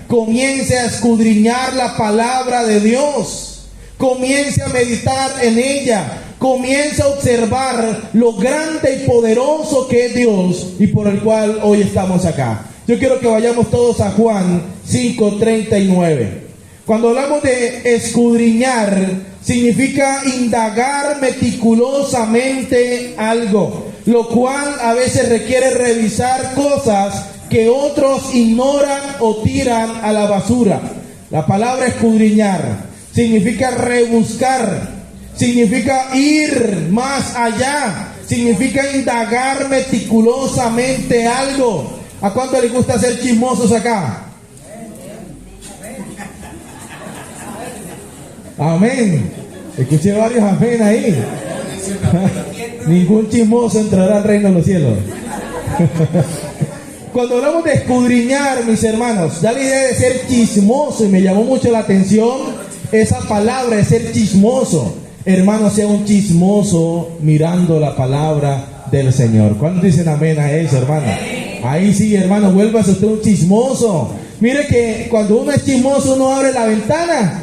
comience a escudriñar la palabra de Dios, comience a meditar en ella, comience a observar lo grande y poderoso que es Dios y por el cual hoy estamos acá. Yo quiero que vayamos todos a Juan 5:39. Cuando hablamos de escudriñar, significa indagar meticulosamente algo, lo cual a veces requiere revisar cosas que otros ignoran o tiran a la basura. La palabra escudriñar significa rebuscar, significa ir más allá, significa indagar meticulosamente algo. ¿A cuánto les gusta ser chismosos acá? Amén. Escuché varios amén ahí. Ningún chismoso entrará al reino de los cielos. Cuando hablamos de escudriñar, mis hermanos, da la idea de ser chismoso, y me llamó mucho la atención esa palabra de ser chismoso. Hermano, sea un chismoso mirando la palabra del Señor. ¿Cuántos dicen amén a eso, hermano? Ahí sí, hermano, vuélvase usted un chismoso. Mire que cuando uno es chismoso, uno abre la ventana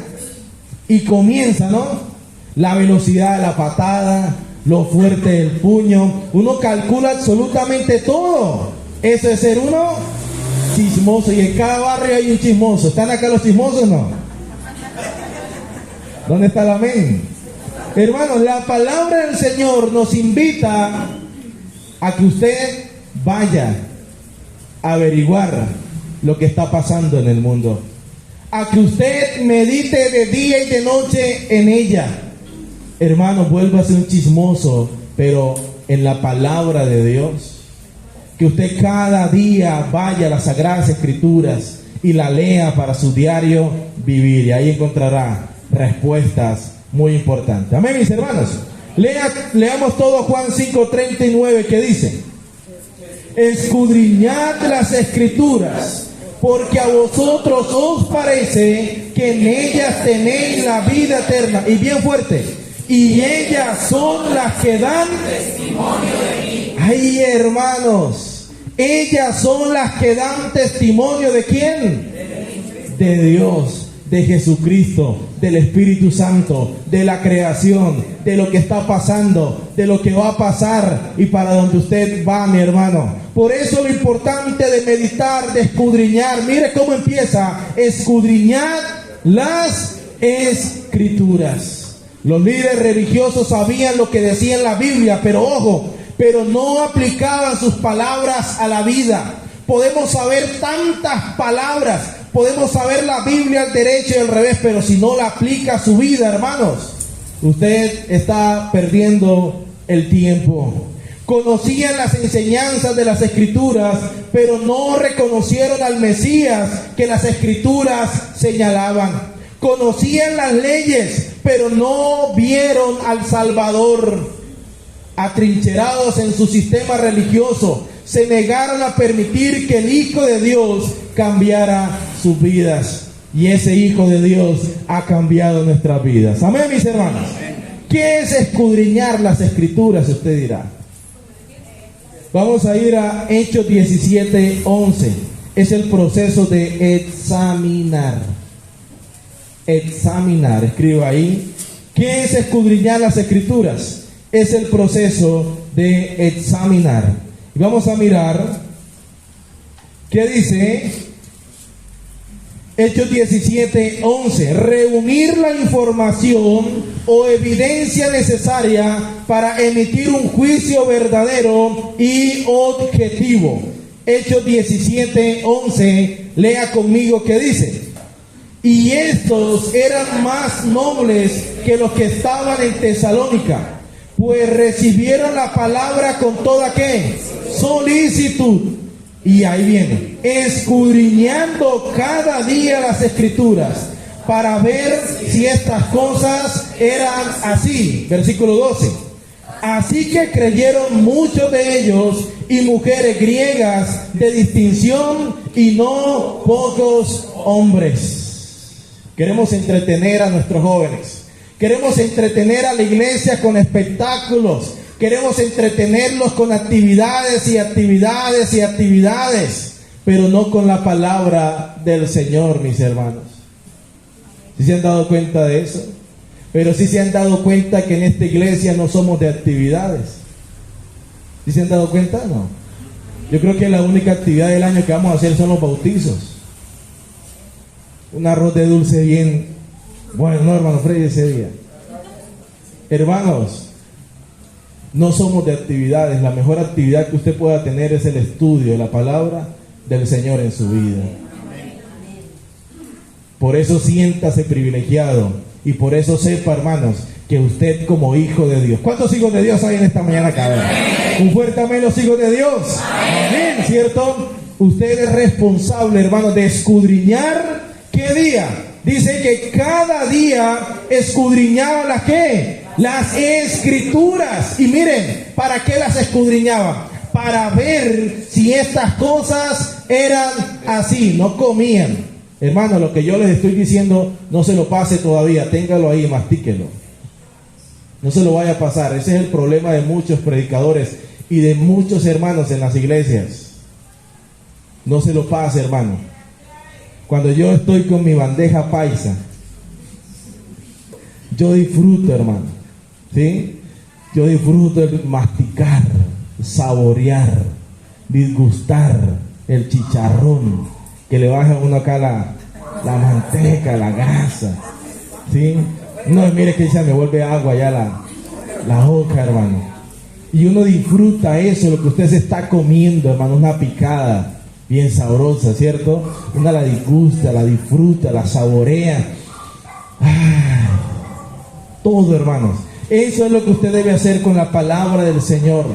y comienza, ¿no? La velocidad de la patada, lo fuerte del puño. Uno calcula absolutamente todo. Eso es ser uno chismoso. Y en cada barrio hay un chismoso. ¿Están acá los chismosos o no? ¿Dónde está el amén? Hermanos, la palabra del Señor nos invita a que usted vaya a averiguar lo que está pasando en el mundo, a que usted medite de día y de noche en ella. Hermanos, vuélvase un chismoso, pero en la palabra de Dios. Que usted cada día vaya a las Sagradas Escrituras y la lea para su diario vivir, y ahí encontrará respuestas muy importantes. Amén, mis hermanos. Leamos todo Juan 5:39, que dice: escudriñad las Escrituras, porque a vosotros os parece que en ellas tenéis la vida eterna. Y bien fuerte: y ellas son las que dan testimonio de mí. Ay, hermanos, ellas son las que dan testimonio ¿de quién? De Dios, de Jesucristo, del Espíritu Santo, de la creación, de lo que está pasando, de lo que va a pasar y para donde usted va, mi hermano. Por eso lo importante de meditar, de escudriñar. Mire cómo empieza: escudriñar las Escrituras. Los líderes religiosos sabían lo que decía en la Biblia, pero ojo, pero no aplicaban sus palabras a la vida. Podemos saber tantas palabras, podemos saber la Biblia al derecho y al revés, pero si no la aplica a su vida, hermanos, usted está perdiendo el tiempo. Conocían las enseñanzas de las Escrituras, pero no reconocieron al Mesías que las Escrituras señalaban. Conocían las leyes, pero no vieron al Salvador. Atrincherados en su sistema religioso, se negaron a permitir que el Hijo de Dios cambiara sus vidas. Y ese Hijo de Dios ha cambiado nuestras vidas. Amén, mis hermanos. ¿Qué es escudriñar las Escrituras? Usted dirá. Vamos a ir a Hechos 17:11. Es el proceso de examinar. Examinar, escriba ahí. ¿Qué es escudriñar las Escrituras? Es el proceso de examinar. Y vamos a mirar qué dice Hechos 17:11. Reunir la información o evidencia necesaria para emitir un juicio verdadero y objetivo. Hechos 17:11. Lea conmigo qué dice: y estos eran más nobles que los que estaban en Tesalónica, pues recibieron la palabra con toda ¿qué? Solicitud. Y ahí viene: escudriñando cada día las Escrituras para ver si estas cosas eran así. Versículo 12. Así que creyeron muchos de ellos, y mujeres griegas de distinción, y no pocos hombres. Queremos entretener a nuestros jóvenes. Queremos entretener a la iglesia con espectáculos. Queremos entretenerlos con actividades y actividades y actividades. pero no con la palabra del Señor, mis hermanos. ¿Sí se han dado cuenta de eso? Pero sí se han dado cuenta que en esta iglesia no somos de actividades. ¿Sí se han dado cuenta? No. Yo creo que la única actividad del año que vamos a hacer son los bautizos. Un arroz de dulce bien bueno, no, hermano Freddy, ese día. Hermanos, no somos de actividades. La mejor actividad que usted pueda tener es el estudio de la palabra del Señor en su vida. Por eso siéntase privilegiado y por eso sepa, hermanos, que usted como hijo de Dios. ¿Cuántos hijos de Dios hay en esta mañana acá? Un fuerte amén, los hijos de Dios. Amén, ¿cierto? Usted es responsable, hermanos, de escudriñar. ¿Qué día? Dice que cada día escudriñaba las ¿qué? Las escrituras. Y miren, ¿para qué las escudriñaba? Para ver si estas cosas eran así. No comían. Hermano, lo que yo les estoy diciendo, no se lo pase todavía. Téngalo ahí, mastíquelo. No se lo vaya a pasar. Ese es el problema de muchos predicadores y de muchos hermanos en las iglesias. No se lo pase, hermano. Cuando yo estoy con mi bandeja paisa, yo disfruto, hermano. ¿Sí? Yo disfruto de masticar, saborear, disgustar el chicharrón, que le baja a uno acá la manteca, la grasa. ¿Sí? No, mire que ya me vuelve agua ya la boca, hermano. Y uno disfruta eso, lo que usted se está comiendo, hermano, una picada bien sabrosa, ¿cierto? Uno la disgusta, la disfruta, la saborea. ¡Ay! Todo, hermanos. Eso es lo que usted debe hacer con la palabra del Señor.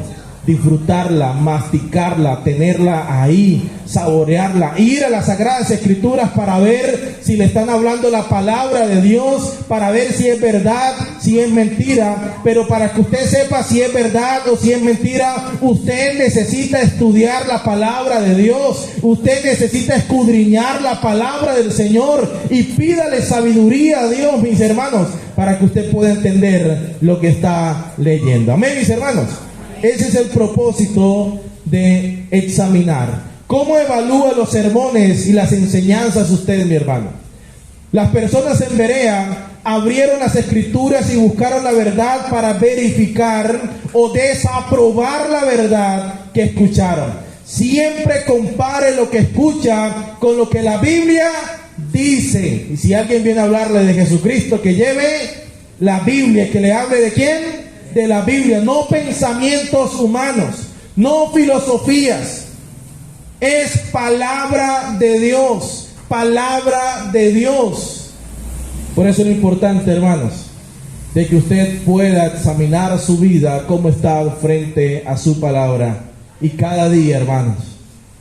Disfrutarla, masticarla, tenerla ahí, saborearla, ir a las Sagradas Escrituras para ver si le están hablando la palabra de Dios, para ver si es verdad, si es mentira. Pero para que usted sepa si es verdad o si es mentira, usted necesita estudiar la palabra de Dios, usted necesita escudriñar la palabra del Señor y pídale sabiduría a Dios, mis hermanos, para que usted pueda entender lo que está leyendo. Amén, mis hermanos. Ese es el propósito de examinar. ¿Cómo evalúa los sermones y las enseñanzas usted, mi hermano? Las personas en Berea abrieron las escrituras y buscaron la verdad para verificar o desaprobar la verdad que escucharon. Siempre compare lo que escucha con lo que la Biblia dice. Y si alguien viene a hablarle de Jesucristo, que lleve la Biblia, que le hable de ¿quién? De la Biblia, no pensamientos humanos, no filosofías. Es palabra de Dios, palabra de Dios. Por eso es lo importante, hermanos, de que usted pueda examinar su vida, cómo está frente a su palabra, y cada día, hermanos,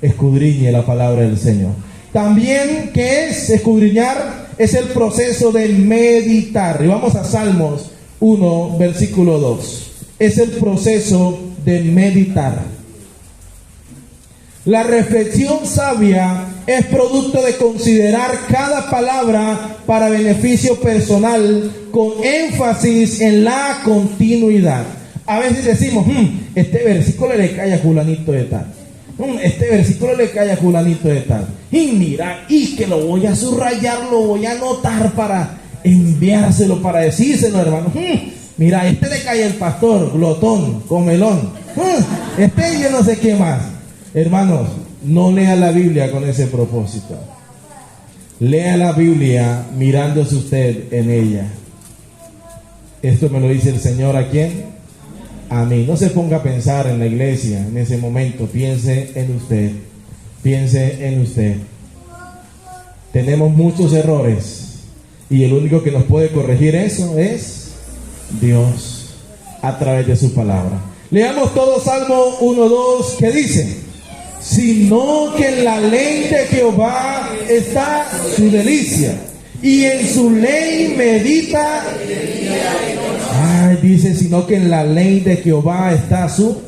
escudriñe la palabra del Señor. También, ¿qué es escudriñar? Es el proceso de meditar. Y vamos a Salmos 1, versículo 2. Es el proceso de meditar. La reflexión sabia es producto de considerar cada palabra para beneficio personal, con énfasis en la continuidad. A veces decimos, este versículo le cae a fulanito de tal. Este versículo le cae a fulanito de tal. Y mira, y que lo voy a subrayar, lo voy a anotar para enviárselo, para decírselo, hermano. Mira, este le cae el pastor, glotón, comelón. Este yo no sé qué más. Hermanos, no lea la Biblia con ese propósito. Lea la Biblia mirándose usted en ella. Esto me lo dice el Señor, ¿a quién? A mí. No se ponga a pensar en la iglesia en ese momento. Piense en usted. Piense en usted. Tenemos muchos errores. Y el único que nos puede corregir eso es Dios, a través de su palabra. Leamos todos Salmo 1:2, que dice: sino que en la ley de Jehová está su delicia, y en su ley medita. Dice, sino que en la ley de Jehová está su.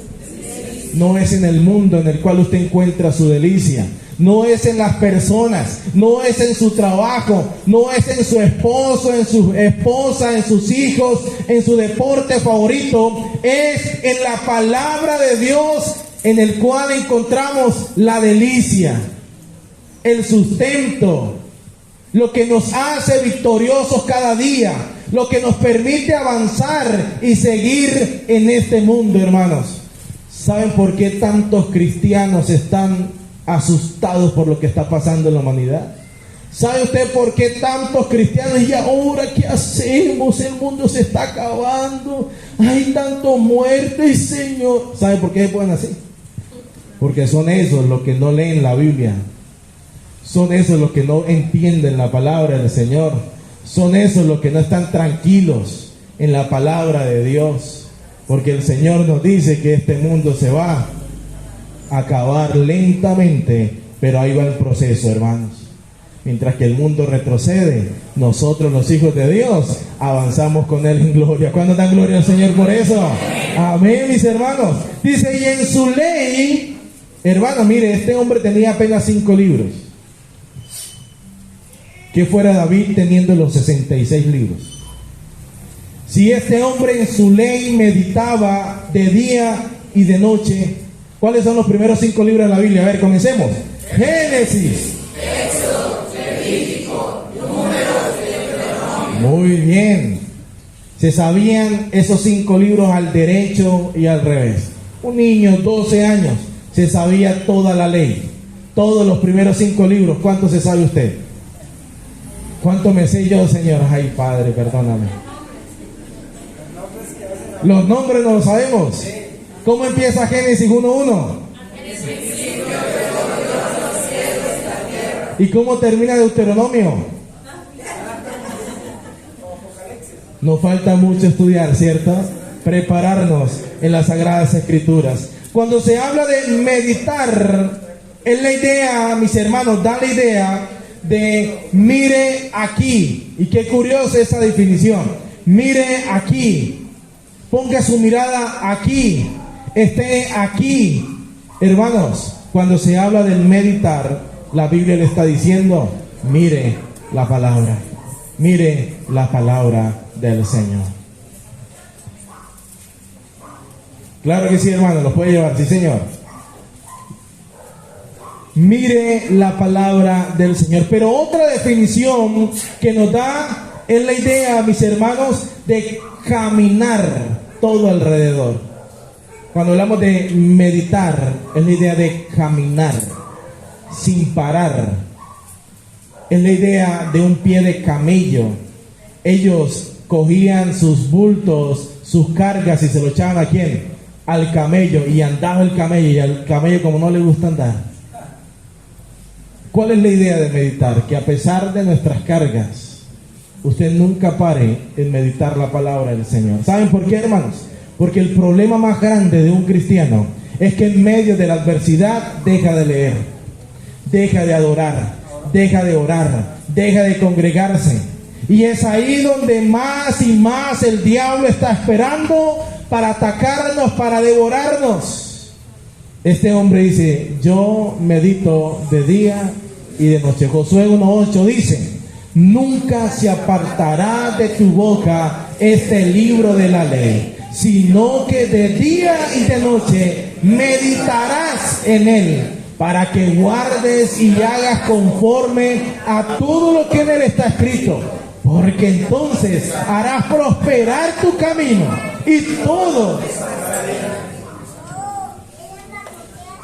No es en el mundo en el cual usted encuentra su delicia. No es en las personas, no es en su trabajo, no es en su esposo, en su esposa, en sus hijos, en su deporte favorito. Es en la palabra de Dios en el cual encontramos la delicia. el sustento, lo que nos hace victoriosos cada día, lo que nos permite avanzar y seguir en este mundo, hermanos. ¿Saben por qué tantos cristianos están asustados por lo que está pasando en la humanidad? ¿Sabe usted por qué tantos cristianos y ahora qué hacemos? El mundo se está acabando, hay tanto muerte, Señor. ¿Sabe por qué se ponen así? Porque son esos los que no leen la Biblia, son esos los que no entienden la palabra del Señor, son esos los que no están tranquilos en la palabra de Dios, porque el Señor nos dice que este mundo se va a acabar lentamente, pero ahí va el proceso, hermanos. Mientras que el mundo retrocede, nosotros los hijos de Dios avanzamos con Él en gloria. ¿Cuándo dan gloria al Señor por eso? Amén, mis hermanos. Dice, y en su ley, hermano, mire, este hombre tenía apenas 5 libros. ¿Qué fuera David teniendo los 66 libros? Si este hombre en su ley meditaba de día y de noche, ¿cuáles son los primeros 5 libros de la Biblia? A ver, comencemos. Génesis, Éxodo, Levítico, Números, Deuteronomio. Muy bien. Se sabían esos 5 libros al derecho y al revés. Un niño, 12 años, se sabía toda la ley. Todos los primeros 5 libros. ¿Cuánto se sabe usted? ¿Cuánto me sé yo, Señor? Ay, Padre, perdóname. Los nombres no los sabemos. ¿Cómo empieza Génesis 1:1? ¿Y cómo termina Deuteronomio? Nos falta mucho estudiar, ¿cierto? Prepararnos en las Sagradas Escrituras. Cuando se habla de meditar, es la idea, mis hermanos, da la idea de mire aquí. Y qué curiosa esa definición. Mire aquí. Ponga su mirada aquí. Esté aquí. Hermanos, cuando se habla del meditar, la Biblia le está diciendo, mire la palabra. Mire la palabra del Señor. Claro que sí, hermano, lo puede llevar, sí, Señor. Mire la palabra del Señor. Pero otra definición que nos da es la idea, mis hermanos, de caminar todo alrededor. Cuando hablamos de meditar, es la idea de caminar sin parar. Es la idea de un pie de camello. Ellos cogían sus bultos, sus cargas y se lo echaban ¿a quién? Al camello, y andaba el camello, y al camello como no le gusta andar. ¿Cuál es la idea de meditar? Que a pesar de nuestras cargas, usted nunca pare en meditar la palabra del Señor. ¿Saben por qué, hermanos? Porque el problema más grande de un cristiano es que en medio de la adversidad deja de leer, deja de adorar, deja de orar, deja de congregarse. Y es ahí donde más y más el diablo está esperando para atacarnos, para devorarnos. Este hombre dice, yo medito de día y de noche. Josué 1:8 dice, nunca se apartará de tu boca este libro de la ley, sino que de día y de noche meditarás en él, para que guardes y hagas conforme a todo lo que en él está escrito, porque entonces harás prosperar tu camino y todo.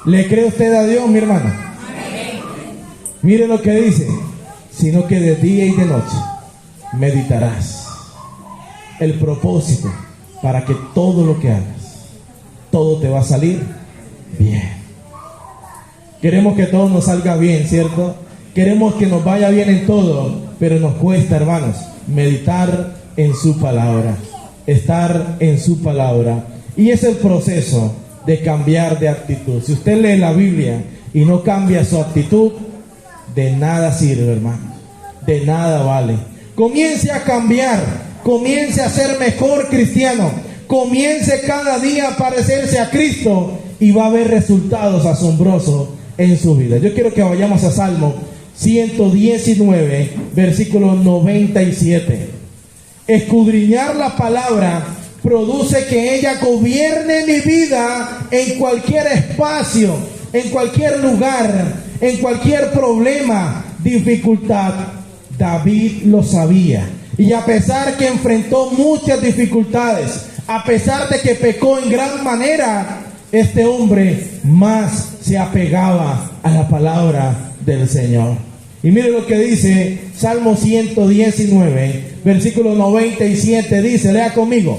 ¿Le cree usted a Dios, mi hermano? Mire lo que dice, sino que de día y de noche meditarás. El propósito para que todo lo que hagas, todo te va a salir bien. Queremos que todo nos salga bien, ¿cierto? Queremos que nos vaya bien en todo, pero nos cuesta, hermanos, meditar en su palabra, estar en su palabra. Y es el proceso de cambiar de actitud. Si usted lee la Biblia y no cambia su actitud, de nada sirve, hermano. De nada vale. Comience a cambiar, comience a ser mejor cristiano, comience cada día a parecerse a Cristo y va a haber resultados asombrosos en su vida. Yo quiero que vayamos a Salmo 119, versículo 97. Escudriñar la palabra produce que ella gobierne mi vida en cualquier espacio, en cualquier lugar, en cualquier problema, dificultad, David lo sabía. Y a pesar que enfrentó muchas dificultades, a pesar de que pecó en gran manera, este hombre más se apegaba a la palabra del Señor. Y mire lo que dice Salmo 119, versículo 97, dice, lea conmigo: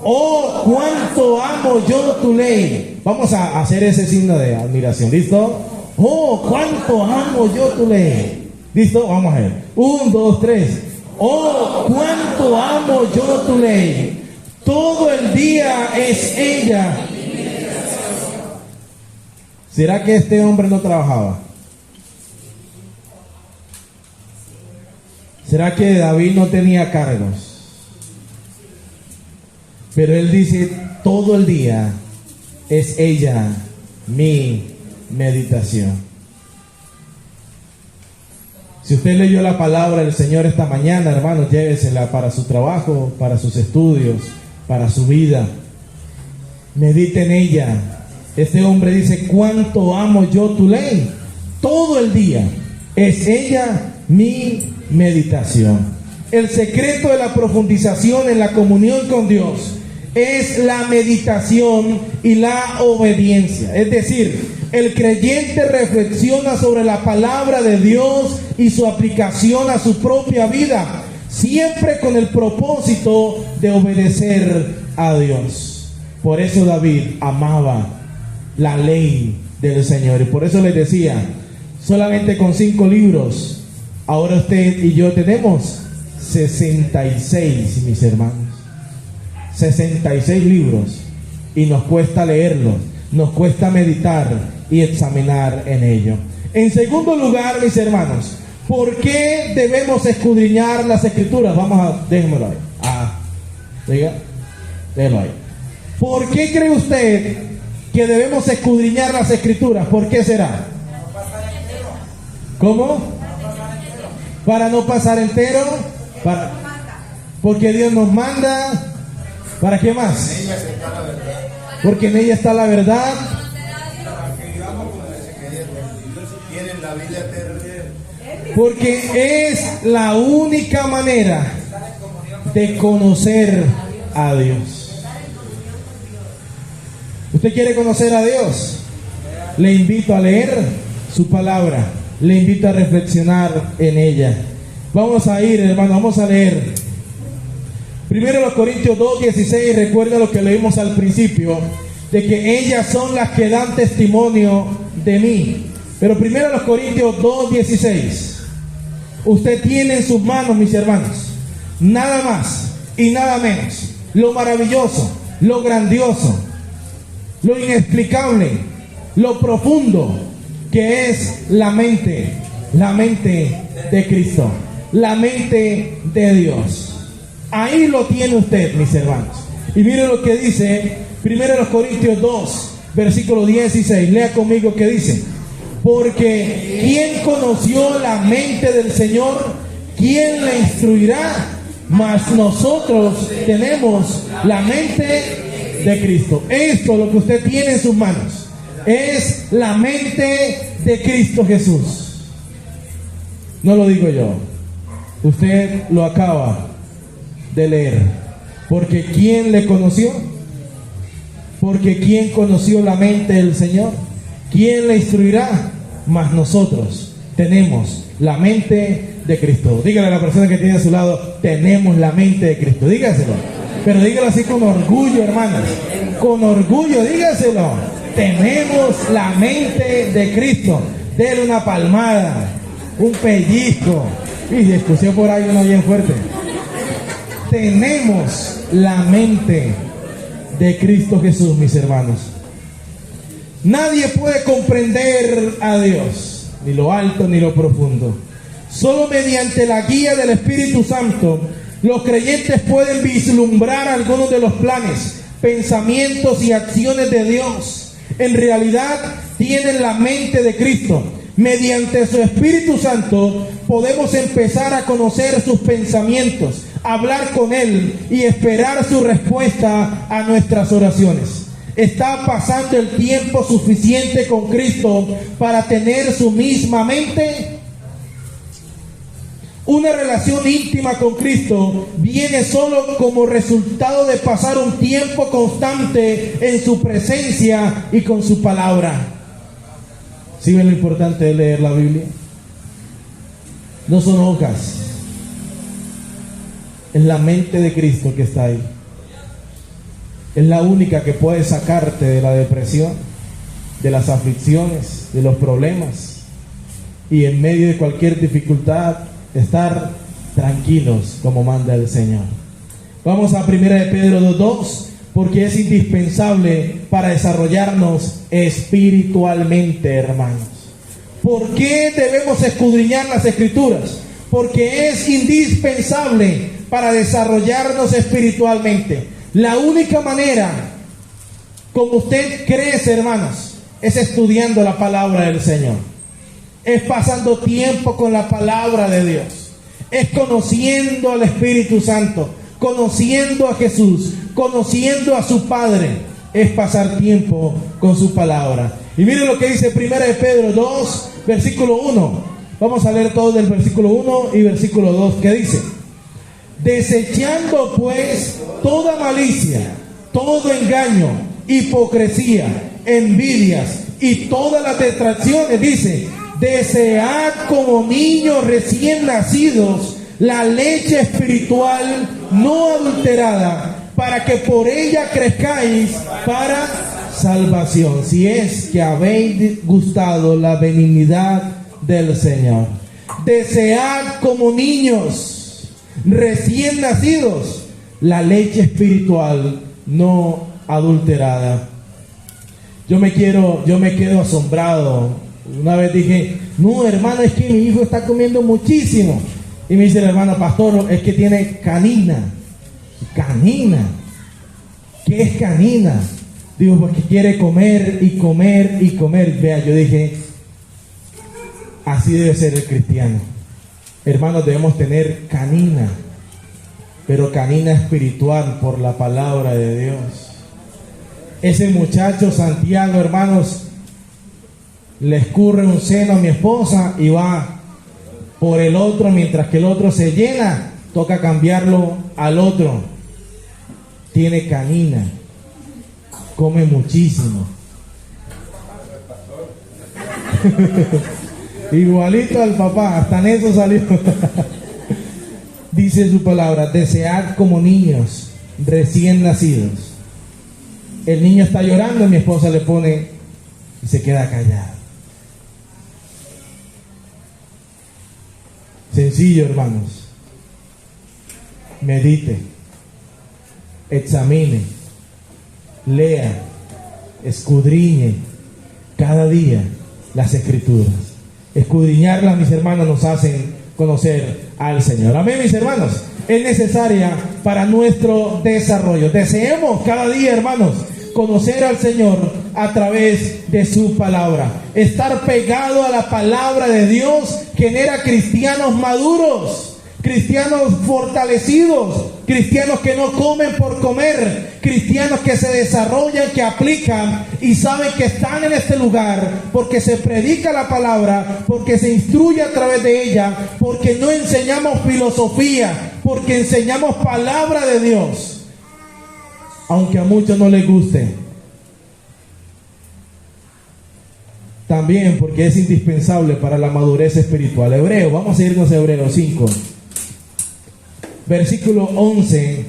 oh, cuánto amo yo tu ley. Vamos a hacer ese signo de admiración, ¿listo? Oh, cuánto amo yo tu ley. ¿Listo? Vamos a ver. 1, 2, 3. Oh, cuánto amo yo tu ley. Todo el día es ella. ¿Será que este hombre no trabajaba? ¿Será que David no tenía cargos? Pero él dice, todo el día es ella mi meditación. Si usted leyó la palabra del Señor esta mañana, hermanos, llévesela para su trabajo, para sus estudios, para su vida. Medite en ella. Este hombre dice, cuánto amo yo tu ley. Todo el día es ella mi meditación. El secreto de la profundización en la comunión con Dios es la meditación y la obediencia. Es decir, el creyente reflexiona sobre la palabra de Dios y su aplicación a su propia vida, siempre con el propósito de obedecer a Dios. Por eso David amaba la ley del Señor. Y por eso les decía, solamente con 5 libros, ahora usted y yo tenemos 66, mis hermanos. 66 libros. Y nos cuesta leerlos, nos cuesta meditar y examinar en ello. En segundo lugar, mis hermanos, ¿por qué debemos escudriñar las Escrituras? Vamos a, déjenmelo ahí. Déjenlo ahí. ¿Por qué cree usted que debemos escudriñar las Escrituras? ¿Por qué será? ¿Cómo? Para no pasar entero. Porque Dios nos manda. ¿Para qué más? Porque en ella está la verdad. Porque es la única manera de conocer a Dios. ¿Usted quiere conocer a Dios? Le invito a leer su palabra. Le invito a reflexionar en ella. Vamos a ir, hermano, vamos a leer. Primero los Corintios 2:16. Recuerda lo que leímos al principio, de que ellas son las que dan testimonio de mí. Pero primero los Corintios 2:16. Usted tiene en sus manos, mis hermanos, nada más y nada menos, lo maravilloso, lo grandioso, lo inexplicable, lo profundo que es la mente de Cristo, la mente de Dios. Ahí lo tiene usted, mis hermanos. Y mire lo que dice primero los Corintios 2, versículo 16. Lea conmigo que dice: porque ¿quién conoció la mente del Señor? ¿Quién la instruirá? Mas nosotros tenemos la mente de Cristo. Esto, lo que usted tiene en sus manos, es la mente de Cristo Jesús. No lo digo yo, usted lo acaba de leer. Porque ¿quién le conoció? Porque ¿quién conoció la mente del Señor? ¿Quién le instruirá? Mas nosotros tenemos la mente de Cristo. Dígale a la persona que tiene a su lado: tenemos la mente de Cristo. Dígaselo, pero dígalo así con orgullo, hermanos. Con orgullo, dígaselo. Tenemos la mente de Cristo. Dele una palmada, un pellizco. Y se escuchó por ahí uno bien fuerte. Tenemos la mente de Cristo Jesús, mis hermanos. Nadie puede comprender a Dios, ni lo alto ni lo profundo. Solo mediante la guía del Espíritu Santo, los creyentes pueden vislumbrar algunos de los planes, pensamientos y acciones de Dios. En realidad, tienen la mente de Cristo. Mediante su Espíritu Santo, podemos empezar a conocer sus pensamientos, hablar con Él y esperar su respuesta a nuestras oraciones. ¿Está pasando el tiempo suficiente con Cristo para tener su misma mente? Una relación íntima con Cristo viene solo como resultado de pasar un tiempo constante en su presencia y con su palabra. ¿Sí ven lo importante de leer la Biblia? No son hojas, es la mente de Cristo que está ahí. Es la única que puede sacarte de la depresión, de las aflicciones, de los problemas, y en medio de cualquier dificultad estar tranquilos como manda el Señor. Vamos a 1 de Pedro 2:2, porque es indispensable para desarrollarnos espiritualmente, hermanos. ¿Por qué debemos escudriñar las Escrituras? Porque es indispensable para desarrollarnos espiritualmente. La única manera como usted crece, hermanos, es estudiando la palabra del Señor. Es pasando tiempo con la palabra de Dios. Es conociendo al Espíritu Santo, conociendo a Jesús, conociendo a su Padre. Es pasar tiempo con su palabra. Y miren lo que dice 1 de Pedro 2, versículo 1. Vamos a leer todo del versículo 1 y versículo 2, que dice: desechando pues toda malicia, todo engaño, hipocresía, envidias y todas las detracciones, dice: desead como niños recién nacidos la leche espiritual no adulterada, para que por ella crezcáis para salvación, si es que habéis gustado la benignidad del Señor. Desead como niños recién nacidos la leche espiritual no adulterada. Yo me quedo asombrado. Una vez dije: no, hermano, es que mi hijo está comiendo muchísimo. Y me dice el hermano: pastor, es que tiene canina. ¿Canina? ¿Qué es canina? Digo: porque quiere comer y comer y comer. Vea, yo dije: así debe ser el cristiano. Hermanos, debemos tener canina, pero canina espiritual por la palabra de Dios. Ese muchacho Santiago, hermanos, le escurre un seno a mi esposa y va por el otro, mientras que el otro se llena, toca cambiarlo al otro. Tiene canina, come muchísimo. Igualito al papá, hasta en eso salió. Dice su palabra: desead como niños recién nacidos. El niño está llorando, mi esposa le pone y se queda callada. Sencillo, hermanos. Medite, examine, lea, escudriñe cada día las Escrituras. Escudriñarlas, mis hermanos, nos hacen conocer al Señor. Amén, mis hermanos. Es necesaria para nuestro desarrollo. Deseemos cada día, hermanos, conocer al Señor a través de su palabra. Estar pegado a la palabra de Dios genera cristianos maduros, cristianos fortalecidos, cristianos que no comen por comer, cristianos que se desarrollan, que aplican y saben que están en este lugar porque se predica la palabra, porque se instruye a través de ella, porque no enseñamos filosofía, porque enseñamos palabra de Dios. Aunque a muchos no les guste, también porque es indispensable para la madurez espiritual. Hebreo, vamos a irnos a Hebreos 5, versículo 11.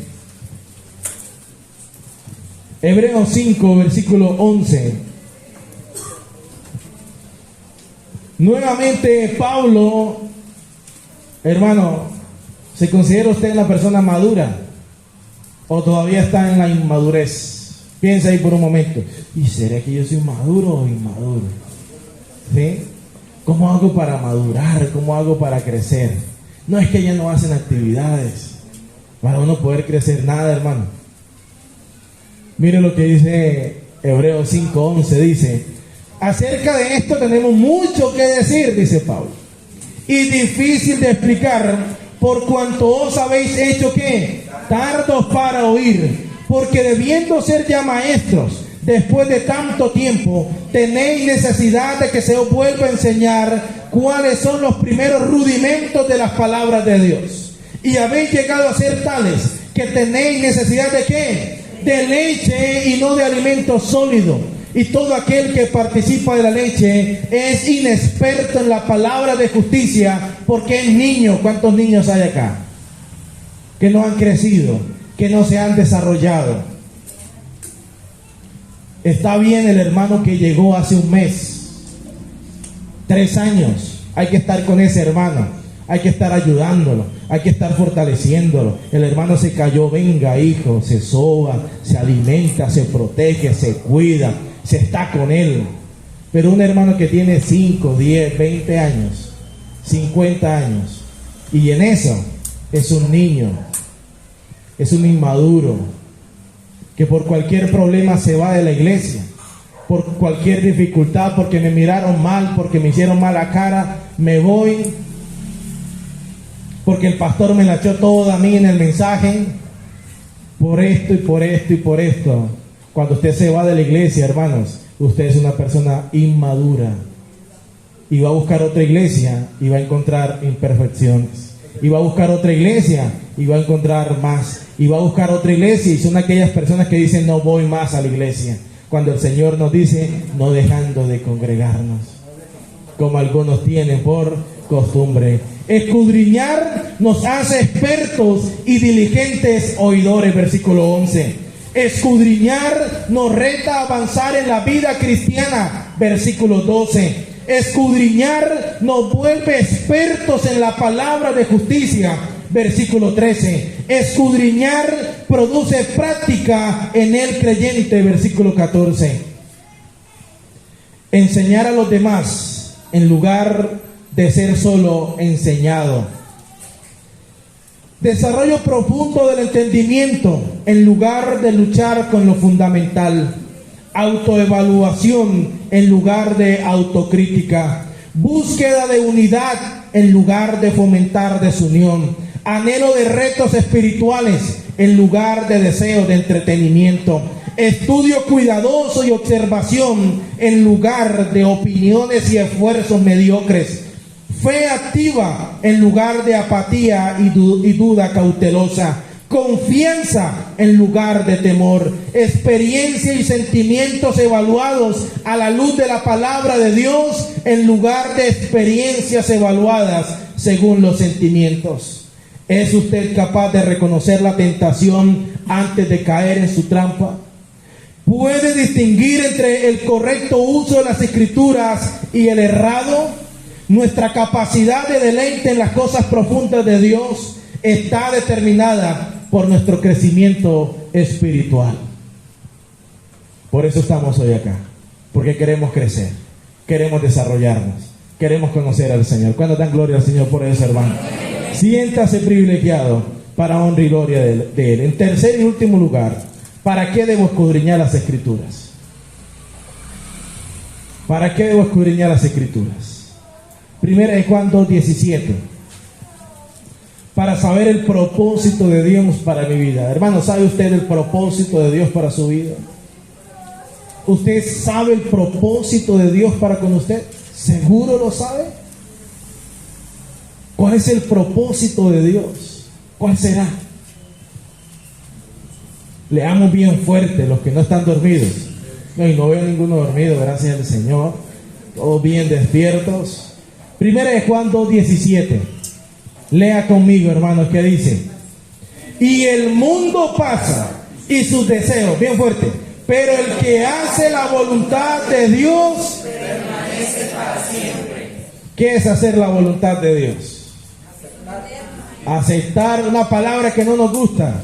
Hebreos 5, versículo 11. Nuevamente Pablo, hermano, ¿se considera usted una persona madura o todavía está en la inmadurez? Piensa ahí por un momento: ¿y será que yo soy maduro o inmaduro? ¿Sí? ¿Cómo hago para madurar? ¿Cómo hago para crecer? No es que ya no hacen actividades para uno poder crecer, nada, hermano. Mire lo que dice Hebreos 5:11, dice: acerca de esto tenemos mucho que decir, dice Pablo, y difícil de explicar, por cuanto os habéis hecho, ¿qué? Tardos para oír, porque debiendo ser ya maestros, después de tanto tiempo, tenéis necesidad de que se os vuelva a enseñar cuáles son los primeros rudimentos de las palabras de Dios. Y habéis llegado a ser tales que tenéis necesidad de ¿qué? De leche y no de alimento sólido. Y todo aquel que participa de la leche es inexperto en la palabra de justicia porque es niño. ¿Cuántos niños hay acá? Que no han crecido, que no se han desarrollado. Está bien el hermano que llegó hace un mes, 3 años. Hay que estar con ese hermano, hay que estar ayudándolo, hay que estar fortaleciéndolo. El hermano se cayó, venga hijo, se soba, se alimenta, se protege, se cuida, se está con él. Pero un hermano que tiene 5, 10, 20 años, 50 años, y en eso es un niño, es un inmaduro, que por cualquier problema se va de la iglesia, por cualquier dificultad, porque me miraron mal, porque me hicieron mala cara, me voy, porque el pastor me la echó toda a mí en el mensaje, por esto y por esto y por esto. Cuando usted se va de la iglesia, hermanos, usted es una persona inmadura y va a buscar otra iglesia y va a encontrar imperfecciones, y va a buscar otra iglesia y va a encontrar más, y va a buscar otra iglesia, y son aquellas personas que dicen no voy más a la iglesia, cuando el Señor nos dice no dejando de congregarnos, como algunos tienen por costumbre. Escudriñar nos hace expertos y diligentes oidores, versículo 11. Escudriñar nos reta a avanzar en la vida cristiana, versículo 12. Escudriñar nos vuelve expertos en la palabra de justicia, versículo 13. Escudriñar produce práctica en el creyente, versículo 14. Enseñar a los demás en lugar de ser solo enseñado. Desarrollo profundo del entendimiento en lugar de luchar con lo fundamental. Autoevaluación en lugar de autocrítica. Búsqueda de unidad en lugar de fomentar desunión. Anhelo de retos espirituales en lugar de deseo de entretenimiento. Estudio cuidadoso y observación en lugar de opiniones y esfuerzos mediocres. Fe activa en lugar de apatía y duda cautelosa. Confianza en lugar de temor. Experiencia y sentimientos evaluados a la luz de la palabra de Dios en lugar de experiencias evaluadas según los sentimientos. ¿Es usted capaz de reconocer la tentación antes de caer en su trampa? ¿Puede distinguir entre el correcto uso de las escrituras y el errado? Nuestra capacidad de deleite en las cosas profundas de Dios está determinada por nuestro crecimiento espiritual. Por eso estamos hoy acá, porque queremos crecer, queremos desarrollarnos, queremos conocer al Señor. ¿Cuándo dan gloria al Señor por eso, hermano? Siéntase privilegiado para honra y gloria de Él. En tercer y último lugar, ¿para qué debo escudriñar las Escrituras? ¿Para qué debo escudriñar las Escrituras? Primera de Juan 2:17. Para saber el propósito de Dios para mi vida. Hermano, ¿sabe usted el propósito de Dios para su vida? ¿Usted sabe el propósito de Dios para con usted? ¿Seguro lo sabe? ¿Cuál es el propósito de Dios? ¿Cuál será? Leamos bien fuerte los que no están dormidos. No, y no veo ninguno dormido, gracias al Señor. Todos bien despiertos. Primera de Juan 2:17. Lea conmigo, hermanos, ¿qué dice? Y el mundo pasa y sus deseos, bien fuerte, pero el que hace la voluntad de Dios permanece para siempre. ¿Qué es hacer la voluntad de Dios? Aceptar una palabra que no nos gusta.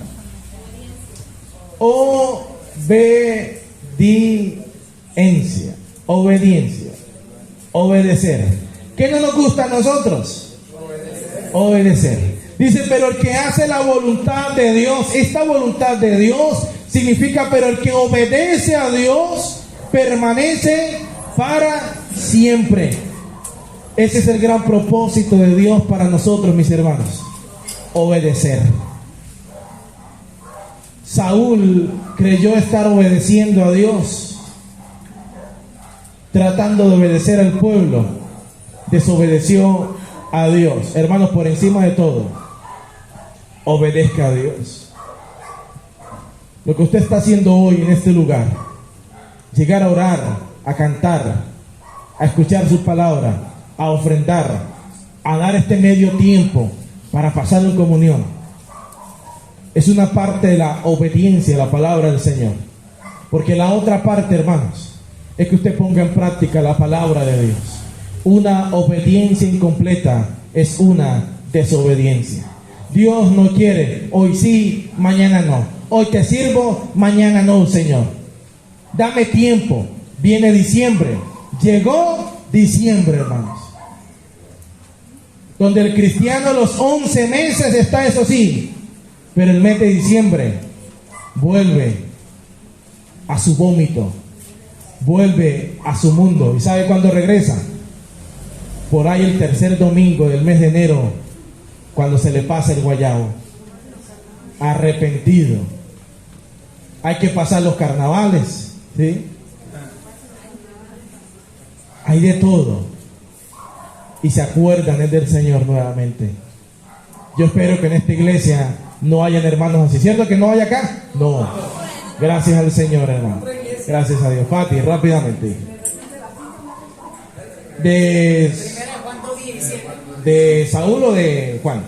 Obediencia. Obedecer. ¿Qué no nos gusta a nosotros? Obedecer. Dice, pero el que hace la voluntad de Dios, esta voluntad de Dios significa, pero el que obedece a Dios permanece para siempre. Ese es el gran propósito de Dios para nosotros, mis hermanos. Obedecer. Saúl creyó estar obedeciendo a Dios, tratando de obedecer al pueblo, desobedeció a Dios. Hermanos, por encima de todo, obedezca a Dios. Lo que usted está haciendo hoy en este lugar, llegar a orar, a cantar, a escuchar sus palabras, a ofrendar, a dar este medio tiempo para pasar en comunión, es una parte de la obediencia a la palabra del Señor. Porque la otra parte, hermanos, es que usted ponga en práctica la palabra de Dios. Una obediencia incompleta es una desobediencia. Dios no quiere hoy sí, mañana no. Hoy te sirvo, mañana no, Señor. Dame tiempo. Viene diciembre. Llegó diciembre, hermanos. Donde el cristiano a los 11 meses está, eso sí, pero el mes de diciembre vuelve a su vómito, vuelve a su mundo. ¿Y sabe cuándo regresa? Por ahí el tercer domingo del mes de enero, cuando se le pasa el guayabo, arrepentido. Hay que pasar los carnavales, ¿sí? Hay de todo. Y se acuerdan del Señor nuevamente. Yo espero que en esta iglesia no hayan hermanos así. ¿Cierto que no hay acá? No. Gracias al Señor, hermano. Gracias a Dios. Fati, rápidamente. ¿De Saúl o de Juan?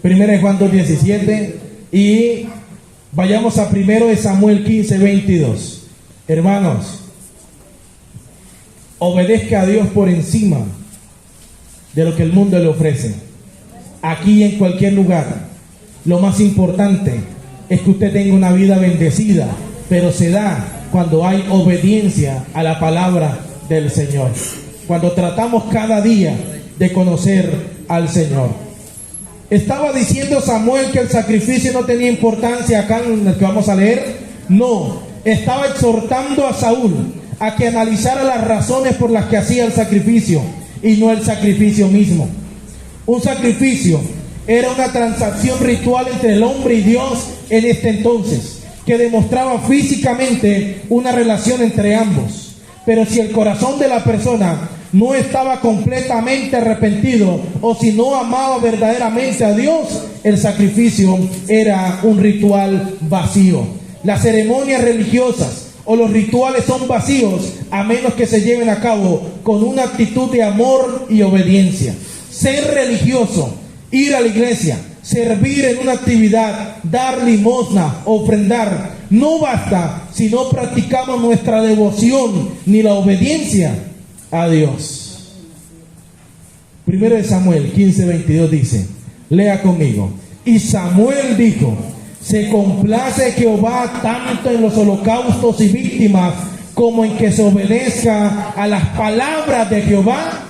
Primera de Juan 2:17. Y vayamos a primero de Samuel 15:22. Hermanos, obedezca a Dios por encima de lo que el mundo le ofrece. Aquí y en cualquier lugar, lo más importante es que usted tenga una vida bendecida, pero se da cuando hay obediencia a la palabra del Señor. Cuando tratamos cada día de conocer al Señor. ¿Estaba diciendo Samuel que el sacrificio no tenía importancia acá en el que vamos a leer? No, estaba exhortando a Saúl a que analizara las razones por las que hacía el sacrificio y no el sacrificio mismo. Un sacrificio era una transacción ritual entre el hombre y Dios en este entonces, que demostraba físicamente una relación entre ambos. Pero si el corazón de la persona no estaba completamente arrepentido o si no amaba verdaderamente a Dios, el sacrificio era un ritual vacío. Las ceremonias religiosas o los rituales son vacíos a menos que se lleven a cabo con una actitud de amor y obediencia. Ser religioso, ir a la iglesia, servir en una actividad, dar limosna, ofrendar, no basta si no practicamos nuestra devoción ni la obediencia a Dios. Primero de Samuel 15:22 dice, lea conmigo. Y Samuel dijo, se complace Jehová tanto en los holocaustos y víctimas como en que se obedezca a las palabras de Jehová.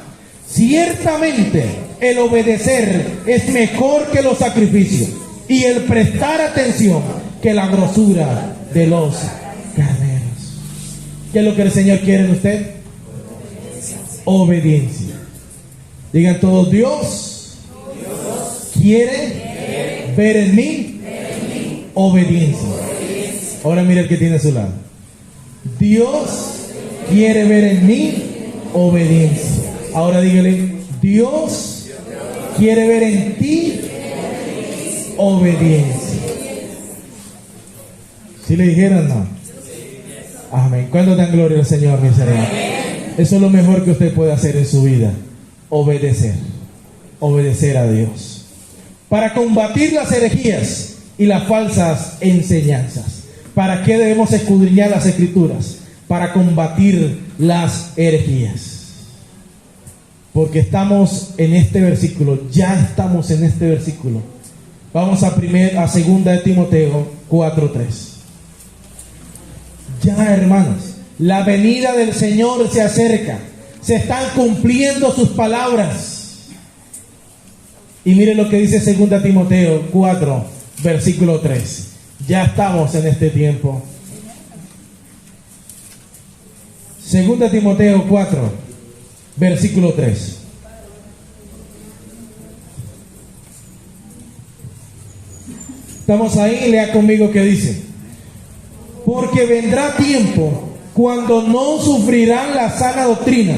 Ciertamente el obedecer es mejor que los sacrificios y el prestar atención que la grosura de los carneros. ¿Qué es lo que el Señor quiere en usted? Obediencia. Digan todos, Dios quiere ver en mí obediencia. Ahora mira el que tiene a su lado. Dios quiere ver en mí obediencia. Ahora dígale, Dios quiere ver en ti obediencia. Si le dijeran no. Amén. ¿Cuándo dan gloria al Señor, mis hermanos? Eso es lo mejor que usted puede hacer en su vida. Obedecer. Obedecer a Dios. Para combatir las herejías y las falsas enseñanzas. ¿Para qué debemos escudriñar las Escrituras? Para combatir las herejías. Porque estamos en este versículo, ya estamos en este versículo. Vamos a 2 de Timoteo 4:3. Ya, hermanos, la venida del Señor se acerca. Se están cumpliendo sus palabras. Y miren lo que dice 2 Timoteo 4, versículo 3. Ya estamos en este tiempo. 2 Timoteo 4, versículo 3. Estamos ahí, lea conmigo que dice. Porque vendrá tiempo cuando no sufrirán la sana doctrina,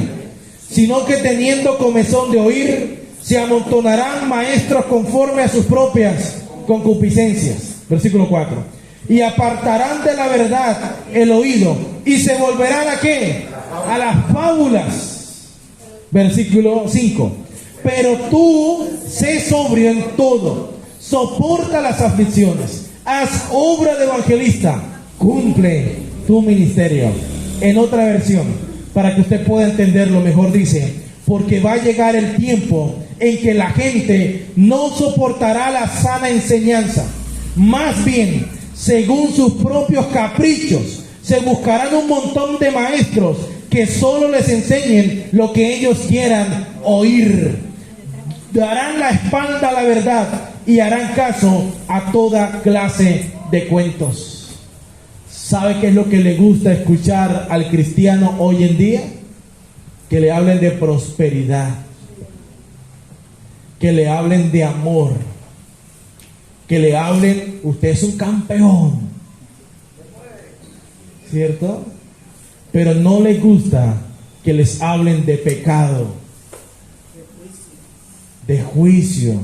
sino que teniendo comezón de oír, se amontonarán maestros conforme a sus propias concupiscencias. Versículo 4. Y apartarán de la verdad el oído, y se volverán ¿a qué? A las fábulas. Versículo 5. Pero tú sé sobrio en todo, soporta las aflicciones, haz obra de evangelista, cumple tu ministerio. En otra versión, para que usted pueda entenderlo mejor, dice: porque va a llegar el tiempo en que la gente no soportará la sana enseñanza, más bien, según sus propios caprichos, se buscarán un montón de maestros que solo les enseñen lo que ellos quieran oír. Darán la espalda a la verdad y harán caso a toda clase de cuentos. ¿Sabe qué es lo que le gusta escuchar al cristiano hoy en día? Que le hablen de prosperidad, que le hablen de amor, que le hablen: usted es un campeón, ¿cierto? Pero no les gusta que les hablen de pecado, de juicio,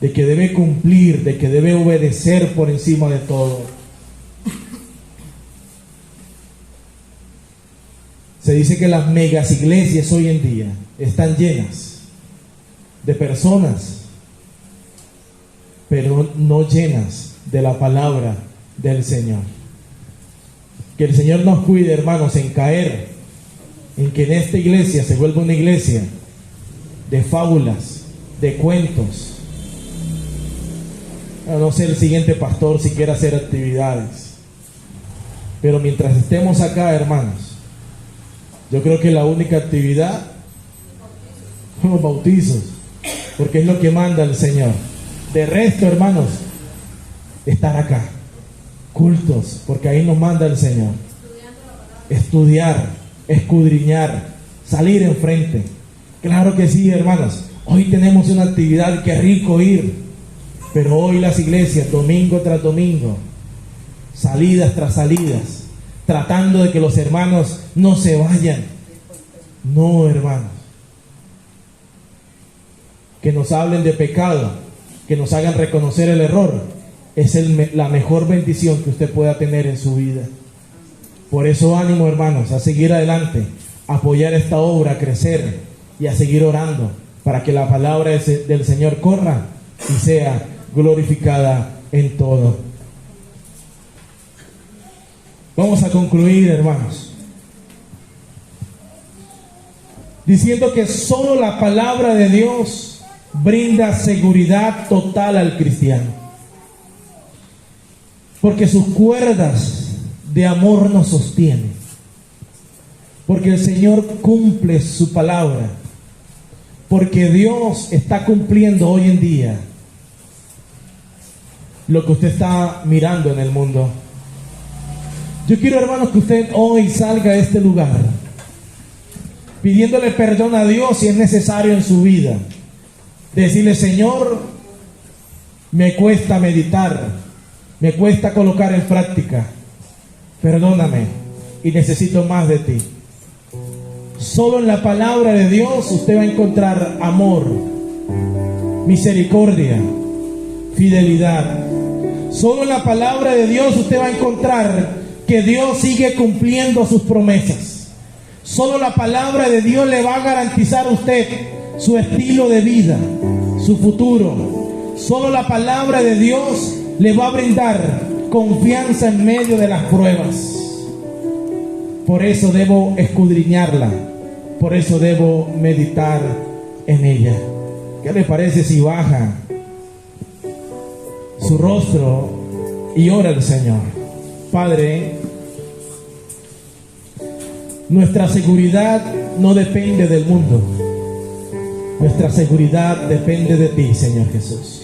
de que debe cumplir, de que debe obedecer por encima de todo. Se dice que las megas iglesias hoy en día están llenas de personas, pero no llenas de la palabra del Señor. Que el Señor nos cuide, hermanos, en caer en que en esta iglesia se vuelva una iglesia de fábulas, de cuentos. No sé el siguiente pastor si quiere hacer actividades, pero mientras estemos acá, hermanos, yo creo que la única actividad son los bautizos, porque es lo que manda el Señor. De resto, hermanos, estar acá, cultos, porque ahí nos manda el Señor. Estudiar, escudriñar, salir enfrente. Claro que sí, hermanos. Hoy tenemos una actividad, que rico ir, pero hoy las iglesias, domingo tras domingo, salidas tras salidas, tratando de que los hermanos no se vayan. No, hermanos. Que nos hablen de pecado, que nos hagan reconocer el error, es la mejor bendición que usted pueda tener en su vida. Por eso, ánimo, hermanos, a seguir adelante, a apoyar esta obra, a crecer y a seguir orando para que la palabra del Señor corra y sea glorificada en todo. Vamos a concluir, hermanos, diciendo que solo la palabra de Dios brinda seguridad total al cristiano, porque sus cuerdas de amor nos sostienen, porque el Señor cumple su palabra, porque Dios está cumpliendo hoy en día lo que usted está mirando en el mundo. Yo quiero, hermanos, que usted hoy salga de este lugar pidiéndole perdón a Dios si es necesario en su vida. Decirle: Señor, me cuesta meditar, me cuesta colocar en práctica, perdóname y necesito más de ti. Solo en la palabra de Dios usted va a encontrar amor, misericordia, fidelidad. Solo en la palabra de Dios usted va a encontrar que Dios sigue cumpliendo sus promesas. Solo la palabra de Dios le va a garantizar a usted su estilo de vida, su futuro. Solo la palabra de Dios le va a brindar confianza en medio de las pruebas. Por eso debo escudriñarla, por eso debo meditar en ella. ¿Qué le parece si baja su rostro y ora al Señor? Padre, nuestra seguridad no depende del mundo, nuestra seguridad depende de ti, Señor Jesús.